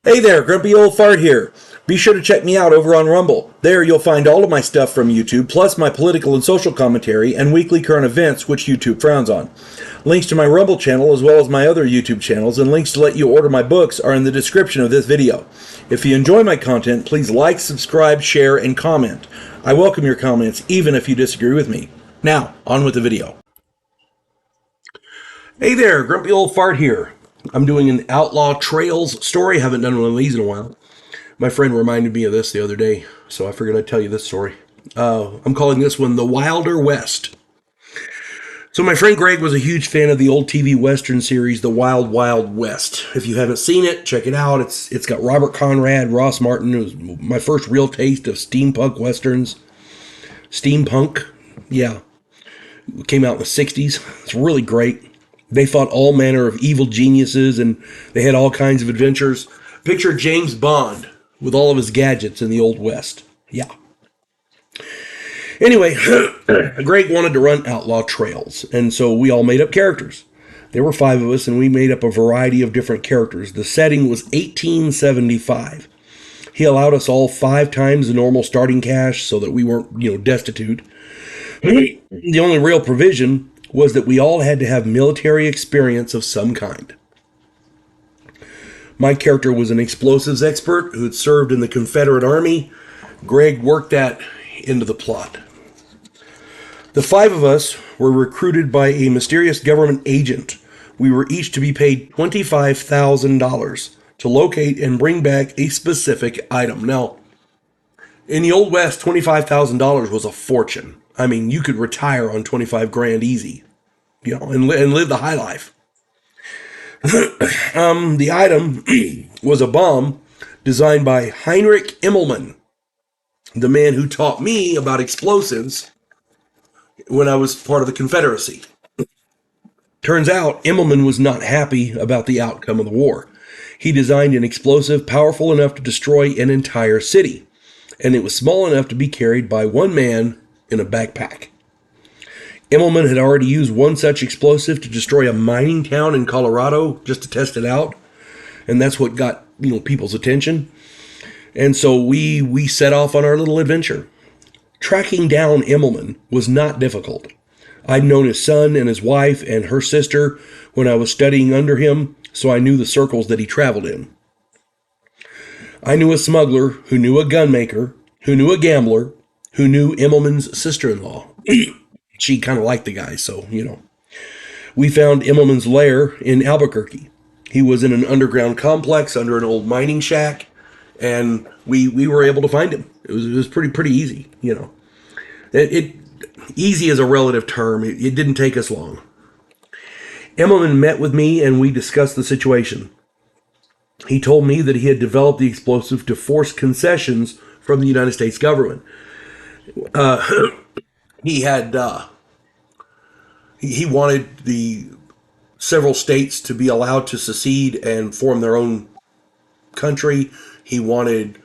Hey there, Grumpy Old Fart here. Be sure to check me out over on Rumble. There you'll find all of my stuff from YouTube, plus my political and social commentary and weekly current events, which YouTube frowns on. Links to my Rumble channel as well as my other YouTube channels and links to let you order my books are in the description of this video. If you enjoy my content, please like, subscribe, share, and comment. I welcome your comments, even if you disagree with me. Now, on with the video. Hey there, Grumpy Old Fart here. I'm doing an Outlaw Trails story. Haven't done one of these in a while. My friend reminded me of this the other day, so I figured I'd tell you this story. I'm calling this one The Wilder West. So my friend Greg was a huge fan of the old TV Western series, The Wild Wild West. If you haven't seen it, check it out. It's got Robert Conrad, Ross Martin. It was my first real taste of steampunk Westerns. Steampunk, yeah. It came out in the 60s. It's really great. They fought all manner of evil geniuses, and they had all kinds of adventures. Picture James Bond with all of his gadgets in the Old West. Yeah. Anyway, Greg wanted to run Outlaw Trails, and so we all made up characters. There were 5 of us, and we made up a variety of different characters. The setting was 1875. He allowed us all 5 times the normal starting cash so that we weren't, destitute. The only real provision was that we all had to have military experience of some kind. My character was an explosives expert who had served in the Confederate Army. Greg worked that into the plot. The 5 of us were recruited by a mysterious government agent. We were each to be paid $25,000 to locate and bring back a specific item. Now, in the Old West, $25,000 was a fortune. I mean, you could retire on 25 grand easy, and live the high life. The item was a bomb designed by Heinrich Immelman, the man who taught me about explosives when I was part of the Confederacy. Turns out, Immelman was not happy about the outcome of the war. He designed an explosive powerful enough to destroy an entire city, and it was small enough to be carried by one man in a backpack. Immelman had already used one such explosive to destroy a mining town in Colorado just to test it out, and that's what got people's attention. And so we set off on our little adventure. Tracking down Immelman was not difficult. I'd known his son and his wife and her sister when I was studying under him, so I knew the circles that he traveled in. I knew a smuggler who knew a gunmaker, who knew a gambler, who knew Immelman's sister-in-law. She kind of liked the guy, so. We found Immelman's lair in Albuquerque. He was in an underground complex under an old mining shack, and we were able to find him. It was pretty easy, Easy is a relative term. It didn't take us long. Immelman met with me, and we discussed the situation. He told me that he had developed the explosive to force concessions from the United States government. He wanted the several states to be allowed to secede and form their own country. He wanted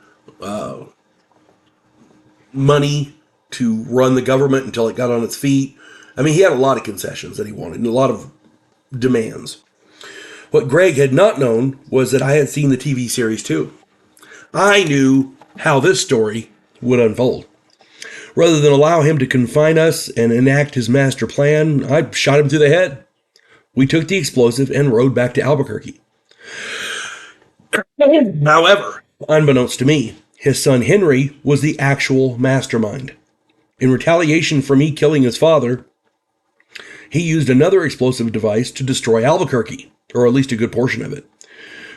money to run the government until it got on its feet. I mean, he had a lot of concessions that he wanted and a lot of demands. What Greg had not known was that I had seen the TV series too. I knew how this story would unfold. Rather than allow him to confine us and enact his master plan, I shot him through the head. We took the explosive and rode back to Albuquerque. However, unbeknownst to me, his son Henry was the actual mastermind. In retaliation for me killing his father, he used another explosive device to destroy Albuquerque, or at least a good portion of it.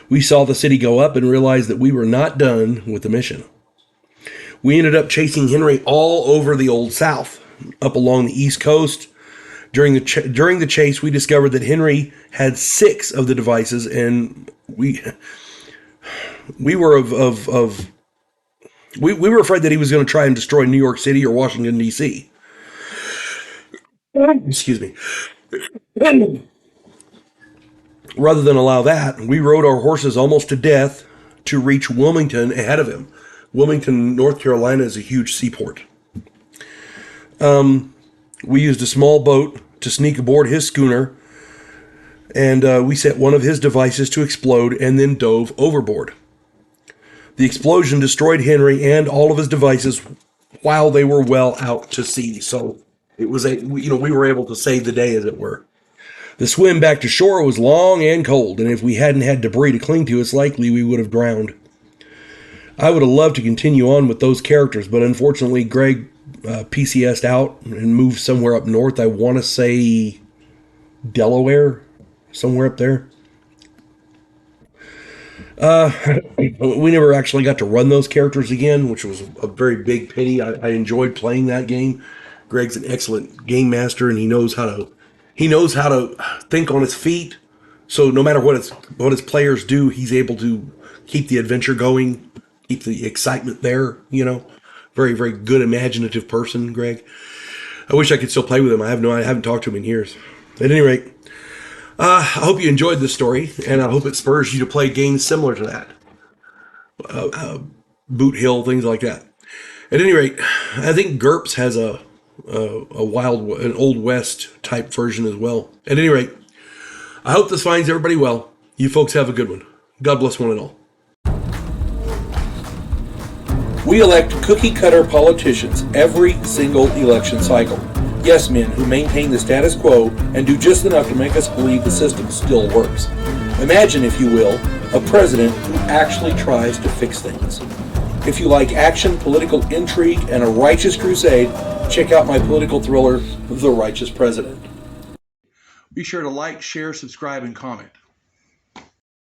We saw the city go up and realized that we were not done with the mission. We ended up chasing Henry all over the Old South, up along the East Coast. During the chase, we discovered that Henry had 6 of the devices, and we were we were afraid that he was going to try and destroy New York City or Washington, D.C. Excuse me. Rather than allow that, we rode our horses almost to death to reach Wilmington ahead of him. Wilmington, North Carolina is a huge seaport. We used a small boat to sneak aboard his schooner, and we set one of his devices to explode and then dove overboard. The explosion destroyed Henry and all of his devices while they were well out to sea. So it was we were able to save the day, as it were. The swim back to shore was long and cold, and if we hadn't had debris to cling to, it's likely we would have drowned. I would have loved to continue on with those characters, but unfortunately Greg PCS'd out and moved somewhere up north. I want to say Delaware, somewhere up there. We never actually got to run those characters again, which was a very big pity. I enjoyed playing that game. Greg's an excellent game master, and he knows how to think on his feet. So no matter what his players do, he's able to keep the adventure going, keep the excitement there. Very, very good imaginative person, Greg. I wish I could still play with him. I haven't talked to him in years. At any rate, I hope you enjoyed this story, and I hope it spurs you to play games similar to that. Boot Hill, things like that. At any rate, I think GURPS has an Old West type version as well. At any rate, I hope this finds everybody well. You folks have a good one. God bless one and all. We elect cookie-cutter politicians every single election cycle. Yes men who maintain the status quo and do just enough to make us believe the system still works. Imagine, if you will, a president who actually tries to fix things. If you like action, political intrigue, and a righteous crusade, check out my political thriller, The Righteous President. Be sure to like, share, subscribe, and comment.